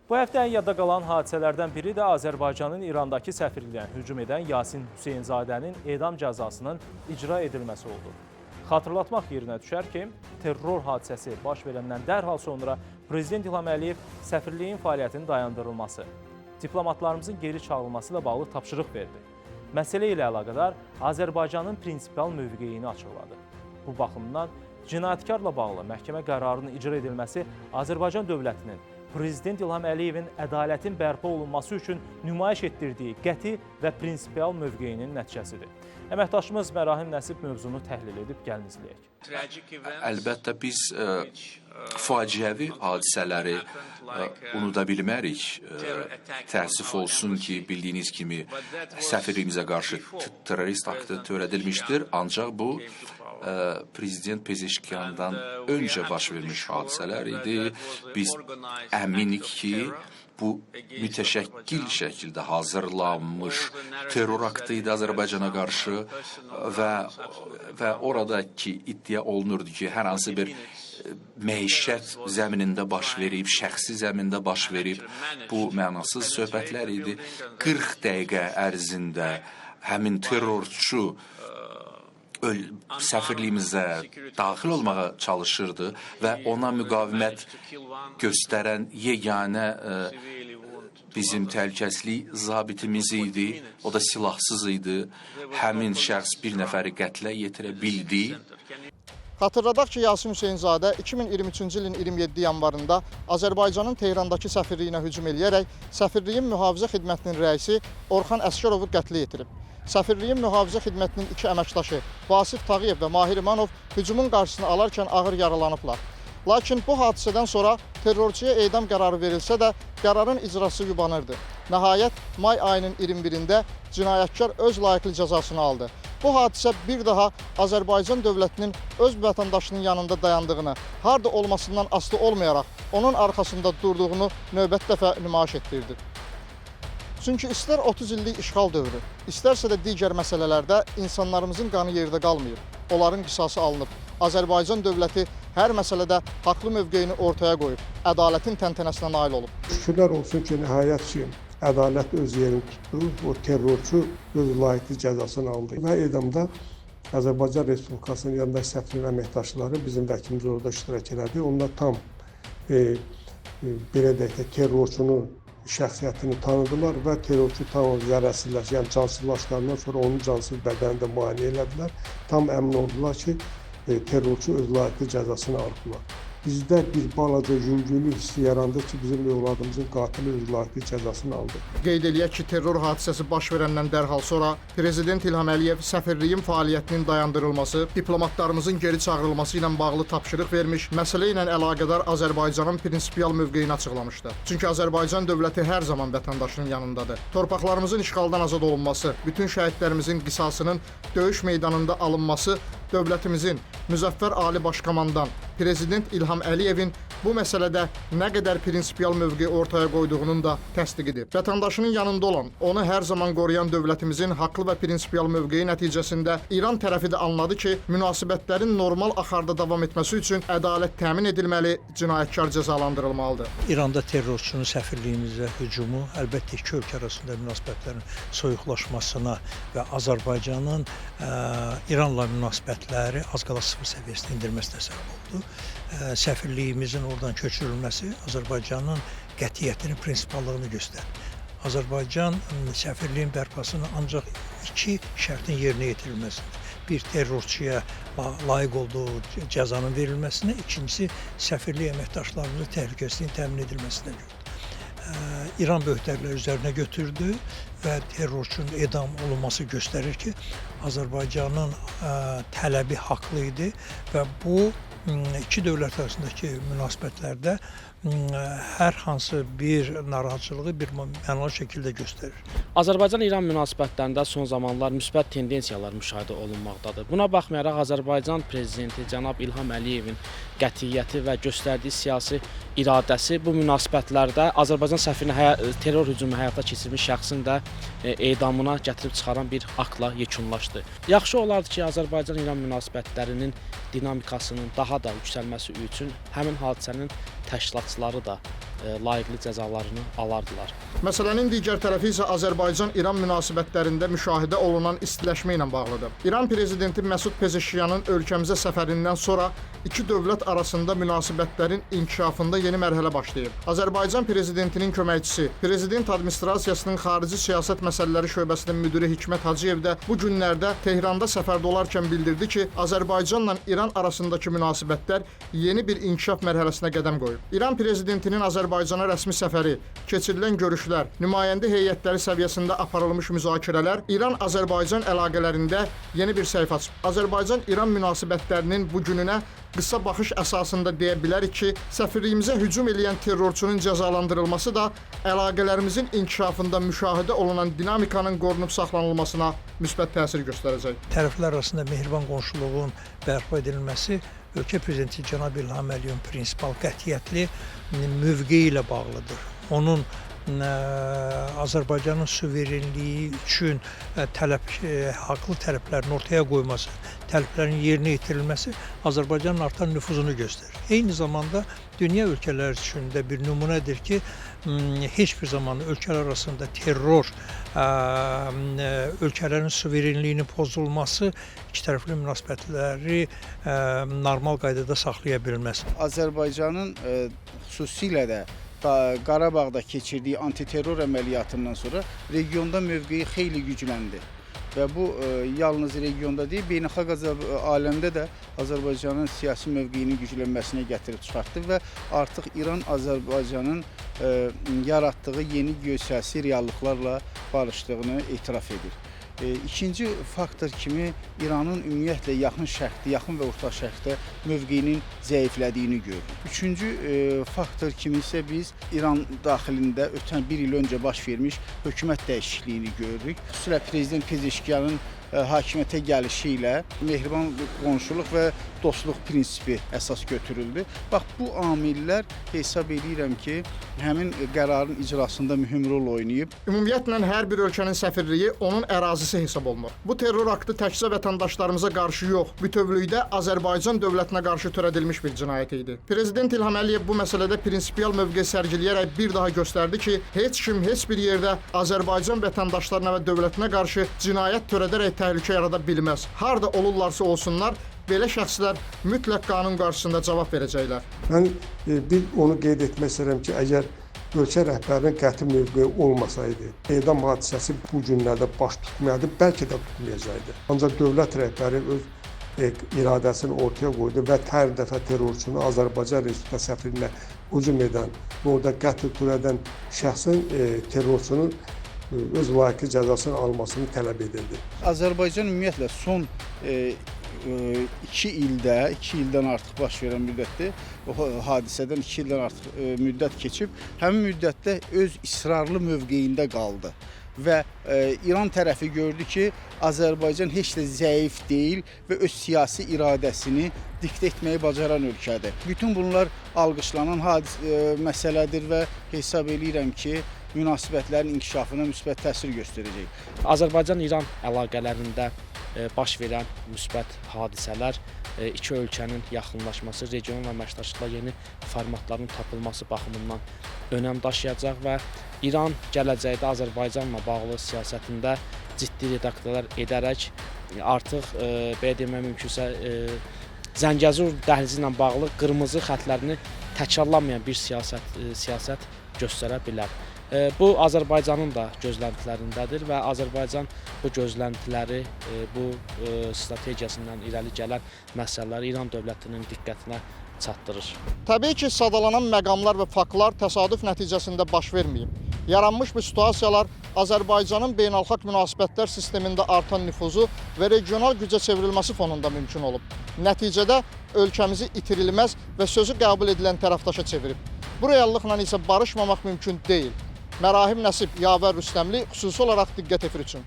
Bu həftə ən yadda qalan hadisələrdən biri də Azərbaycanın İrandakı səfirliyinə hücum edən Yasin Hüseynzadənin edam cəzasının icra edilməsi oldu. Xatırlatmaq yerinə düşər ki, terror hadisəsi baş verəndən dərhal sonra Prezident İlham Əliyev səfirliyin fəaliyyətinin dayandırılması, diplomatlarımızın geri çağırılması ilə bağlı tapşırıq verdi. Məsələ ilə əlaqədar Azərbaycanın prinsipal mövqeyini açıqladı. Bu baxımdan cinayətkarla bağlı məhkəmə qərarının icra edilməsi Azərbaycan dövlətinin Prezident İlham Əliyevin ədalətin bərpa olunması üçün nümayiş etdirdiyi qəti və prinsipial mövqeyinin nəticəsidir. Əməkdaşımız Mərahim Nəsib mövzunu təhlil edib gəlin izləyək. Əlbəttə biz faciəvi hadisələri unuda bilmərik. Təəssüf olsun ki, bildiyiniz kimi səfirliyimizə qarşı terrorist aktı törədilmişdir. Ancaq bu Prezident Pezeşkiyandan öncə baş vermiş hadisələr idi. Biz əminik ki, bu mütəşəkkil şəkildə hazırlanmış terror aktı idi Azərbaycana qarşı və oradakı iddia olunurdu ki, hər hansı bir məişət zəminində baş verib, şəxsi zəmində baş verib, bu mənasız söhbətlər idi. 40 dəqiqə ərzində həmin terrorçu səfirliyimizə daxil olmağa çalışırdı və ona müqavimət göstərən yeganə bizim təhlükəsizlik zabitimiz idi. O da silahsız idi. Həmin şəxs bir nəfəri qətlə yetirə bildi. Xatırladaq ki, Yasin Hüseynzadə 2023-cü ilin 27 yanvarında Azərbaycanın Tehrandakı səfirliyinə hücum edərək səfirliyin mühafizə xidmətinin rəisi Orxan Əsgərovu qətlə yetirib. Səfirliyin mühafizə xidmətinin iki əməkdaşı Vasif Tağıyev və Mahir İmanov hücumun qarşısını alarkən ağır yaralanıblar. Lakin bu hadisədən sonra terrorçuya edam qərarı verilsə də qərarın icrası yubanırdı. Nəhayət, may ayının 21-də cinayətkar öz layiqli cəzasını aldı. Bu hadisə bir daha Azərbaycan dövlətinin öz vətəndaşının yanında dayandığını, harda olmasından asılı olmayaraq onun arxasında durduğunu növbət dəfə nümayiş etdirdi. Çünki istər 30 illik işğal dövrü, istərsə də digər məsələlərdə insanlarımızın qanı yerdə qalmayıb, onların qisası alınıb. Azərbaycan dövləti hər məsələdə haqlı mövqeyini ortaya qoyub, ədalətin təntənəsinə nail olub. Şükürlər olsun ki, nəhayət ki, ədalət öz yerini tutdu, o terrorçu öz layiqli cəzasını aldı və edamda Azərbaycan Respublikasının yanındakı səfirliyin əməkdaşları bizim vəkilimiz orada iştirak elədi. Onlar tam belə deyək ki, terrorçunun şəxsiyyətini tanıdılar və terrorçu tam zərərsizləşdi, yəni cansızlaşdıqdan sonra onun cansız bədənində müayinə elədilər. Tam əmin oldular ki, terrorçu öz layiqli cəzasını aldılar. Bizdə bir balaca yüngüllük hissi yarandı ki, bizim övladımızın qatili öz layiqli cəzasını aldı. Qeyd eləyək ki, terror hadisəsi baş verəndən dərhal sonra Prezident İlham Əliyev səfirliyin fəaliyyətinin dayandırılması, diplomatlarımızın geri çağırılması ilə bağlı tapşırıq vermiş, məsələ ilə əlaqədar Azərbaycanın prinsipial mövqeyini açıqlamışdı. Çünki Azərbaycan dövləti hər zaman vətəndaşının yanındadır. Torpaqlarımızın işğaldan azad olunması, bütün şəhidlərimizin qisasının döyüş meydanında alınması dövlətimizin müzəffər Ali Başkomandan Prezident İlham Əliyevin bu məsələdə nə qədər prinsipial mövqe ortaya qoyduğunun da təsdiqidir. Vətəndaşının yanında olan, onu hər zaman qoruyan dövlətimizin haqlı və prinsipial mövqeyi nəticəsində İran tərəfi də anladı ki, münasibətlərin normal axarda davam etməsi üçün ədalət təmin edilməli, cinayətkar cəzalandırılmalıdır. İranda terrorçunun səfirliyimizə hücumu əlbəttə iki ölkə arasında münasibətlərin soyuqlaşmasına və Azərbaycanın İranla münasibətləri az qala sıfır səviyyəsinə endirməsinə səbəb oldu. Səfirliyimizin oradan köçürülməsi Azərbaycanın qətiyyətini, prinsipallığını göstərir. Azərbaycan səfirliyin bərpasını ancaq iki şərtin yerinə yetirilməsidir. Bir, terrorçuya layiq olduğu cəzanın verilməsinə, ikincisi səfirlik əməkdaşlarımızın təhlükəsizliyinin təmin edilməsinə gördü. İran böhtərləri üzərinə götürdü və terrorçunun edam olunması göstərir ki, Azərbaycanın tələbi haqlı idi və bu iki dövlət arasındakı münasibətlərdə hər hansı bir narahatçılığı bir mənalı şəkildə göstərir. Azərbaycan-İran münasibətlərində son zamanlar müsbət tendensiyalar müşahidə olunmaqdadır. Buna baxmayaraq Azərbaycan prezidenti cənab İlham Əliyevin qətiyyəti və göstərdiyi siyasi iradəsi bu münasibətlərdə Azərbaycan səfirinə terror hücumu həyata keçirmiş şəxsin də edamına gətirib çıxaran bir aktla yekunlaşdı. Yaxşı olardı ki, Azərbaycan-İran münasibətlərinin dinamikasının daha da yüksəlməsi üçün həmin hadisənin təşkilatçıları da layiqli cəzalarını alardılar. Məsələnin digər tərəfi isə Azərbaycan-İran münasibətlərində müşahidə olunan istiləşmə ilə bağlıdır. İran prezidenti Məsud Pezeşkiyanın ölkəmizə səfərindən sonra iki dövlət arasında münasibətlərin inkişafında yeni mərhələ başlayıb. Azərbaycan prezidentinin köməkçisi, prezident administrasiyasının xarici siyasət məsələləri şöbəsinin müdiri Hikmət Hacıyev də bu günlərdə Tehranda səfərdə olarkən bildirdi ki, Azərbaycanla İran arasındakı münasibətlər yeni bir inkişaf mərhələsinə qədəm qoyub. İran prezidentinin Azərbaycana rəsmi səfəri, keçirilən görüşlər, nümayəndə heyətləri səviyyəsində aparılmış müzakirələr İran-Azərbaycan əlaqələrində yeni bir səhifə açıb. Azərbaycan-İran münasibətlərinin bu gününə qısa baxış əsasında deyə bilərik ki, səfirliyimizə hücum edən terrorçunun cəzalandırılması da əlaqələrimizin inkişafında müşahidə olunan dinamikanın qorunub saxlanılmasına müsbət təsir göstərəcək. Tərəflər arasında mehriban qonşuluğun bərpa edilməsi ölkə prezidenti cənab İlham Əliyevin prinsipal qətiyyətli mövqeyi ilə bağlıdır. Onun Azərbaycanın suverenliyi üçün haqlı tələblərin ortaya qoyması, tələblərin yerinə yetirilməsi Azərbaycanın artan nüfuzunu göstərir. Eyni zamanda dünya ölkələri üçün də bir nümunədir ki, heç bir zaman ölkələr arasında terror, ölkələrin suverenliyinin pozulması iki tərəfli münasibətləri normal qaydada saxlaya bilməz. Azərbaycanın xüsusilə də Qarabağda keçirdiyi antiterror əməliyyatından sonra regionda mövqeyi xeyli gücləndi. Və bu yalnız regionda deyil, beynəlxalq aləmdə də Azərbaycanın siyasi mövqeyinin güclənməsinə gətirib çıxartdı və artıq İran Azərbaycanın yaratdığı yeni geosiyasi reallıqlarla barışdığını etiraf edir. İkinci faktor kimi İranın ümumiyyətlə yaxın şərqdə, yaxın və orta şərqdə mövqeyinin zəiflədiyini görürük. Üçüncü faktor kimi isə biz İran daxilində ötən bir il öncə baş vermiş hökumət dəyişikliyini görürük. Xüsusilə prezident Pezeşkiyanın hakimiyyətə gəlişi ilə mehriban qonşuluq və dostluq prinsipi əsas götürüldü. Bax, bu amillər hesab edirəm ki, həmin qərarın icrasında mühüm rol oynayıb. Ümumiyyətlə, hər bir ölkənin səfirliyi onun ərazisi hesab olunur. Bu terror aktı təkcə vətəndaşlarımıza qarşı yox, bütövlükdə Azərbaycan dövlətinə qarşı törədilmiş bir cinayət idi. Prezident İlham Əliyev bu məsələdə prinsipial mövqe sərgiləyərək bir daha göstərdi ki, heç kim, heç bir yerdə Azərbaycan vətəndaşlarına və dövlətinə qarşı cinayət törədərək təhlükə yarada bilməz. Harda olurlarsa olsunlar, belə şəxslər mütləq qanun qarşısında cavab verəcəklər. Mən bir onu qeyd etmək istəyirəm ki, əgər ölkə rəhbərinin qəti mövqeyi olmasaydı, edam hadisəsi bu günlərdə baş tutmayaydı, bəlkə də tutmayacaqdı. Ancaq dövlət rəhbəri öz iradəsini ortaya qoydu və hər dəfə terrorçunu Azərbaycan Respublikası səfirinə hücum edən, orada qətl törədən şəxsin terrorçunun öz layiqli cəzasını almasını tələb edirdi. Azərbaycan ümumiyyətlə son 2 ildən artıq baş verən müddətdə, o hadisədən 2 ildən artıq müddət keçib, həmin müddətdə öz israrlı mövqeyində qaldı. Və İran tərəfi gördü ki, Azərbaycan heç də zəif deyil və öz siyasi iradəsini diktə etməyi bacaran ölkədir. Bütün bunlar alqışlanan məsələdir və hesab edirəm ki, münasibətlərin inkişafına müsbət təsir göstərəcək. Azərbaycan-İran əlaqələrində baş verən müsbət hadisələr iki ölkənin yaxınlaşması, regional əməkdaşlıqla yeni formatların tapılması baxımından önəm daşıyacaq və İran gələcəkdə Azərbaycanla bağlı siyasətində ciddi redaksiyalar edərək artıq belə demək mümkünsə Zəngəzur dəhlizi ilə bağlı qırmızı xətlərini təkrarlanmayan bir siyasət göstərə bilər. Bu Azərbaycanın da gözləntilərindədir və Azərbaycan bu gözləntiləri, bu strategiyasından irəli gələn məsələləri İran dövlətinin diqqətinə çatdırır. Təbii ki, sadalanan məqamlar və faktlar təsadüf nəticəsində baş verməyib. Yaranmış bu situasiyalar Azərbaycanın beynəlxalq münasibətlər sistemində artan nüfuzu və regional gücə çevrilməsi fonunda mümkün olub. Nəticədə ölkəmizi itirilməz və sözü qəbul edilən tərəfdaşa çevirib. Bu reallıqla isə barışmamaq mümkün deyil. Mərahim Nəsib, Yavər Rüstəmli, xüsusi olaraq Diqqət Efir üçün.